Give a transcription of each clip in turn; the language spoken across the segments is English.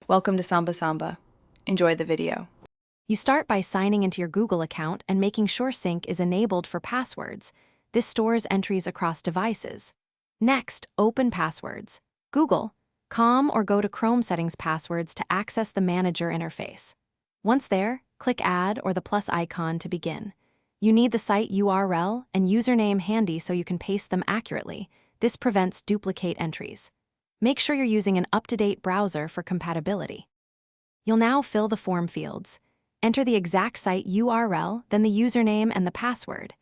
Welcome to Samba Samba. Enjoy the video. You start by signing into your Google account and making sure Sync is enabled for passwords. This stores entries across devices. Next, open Passwords. Google, Com, or go to Chrome Settings Passwords to access the Manager interface. Once there, click Add or the plus icon to begin. You need the site URL and username handy so you can paste them accurately. This prevents duplicate entries. Make sure you're using an up-to-date browser for compatibility. You'll now fill the form fields. Enter the exact site URL, then the username and the password.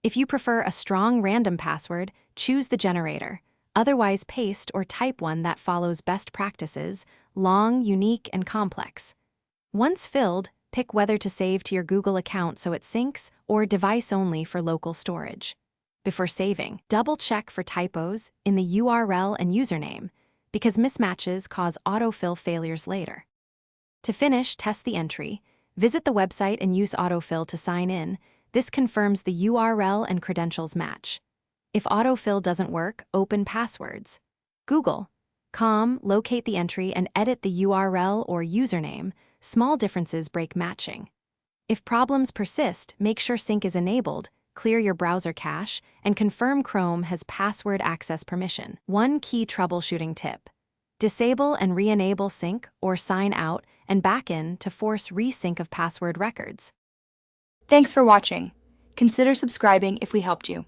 If you prefer a strong random password, choose the generator. Otherwise, paste or type one that follows best practices, long, unique, and complex. Once filled, pick whether to save to your Google account so it syncs or device only for local storage. Before saving, double-check for typos in the URL and username, because mismatches cause autofill failures later. To finish, test the entry. Visit the website and use autofill to sign in. This confirms the URL and credentials match. If autofill doesn't work, open Passwords. Google, Com, locate the entry and edit the URL or username. Small differences break matching. If problems persist, make sure Sync is enabled, clear your browser cache, and confirm Chrome has password access permission. One key troubleshooting tip: disable and re-enable Sync or sign out and back in to force resync of password records. Thanks for watching. Consider subscribing if we helped you.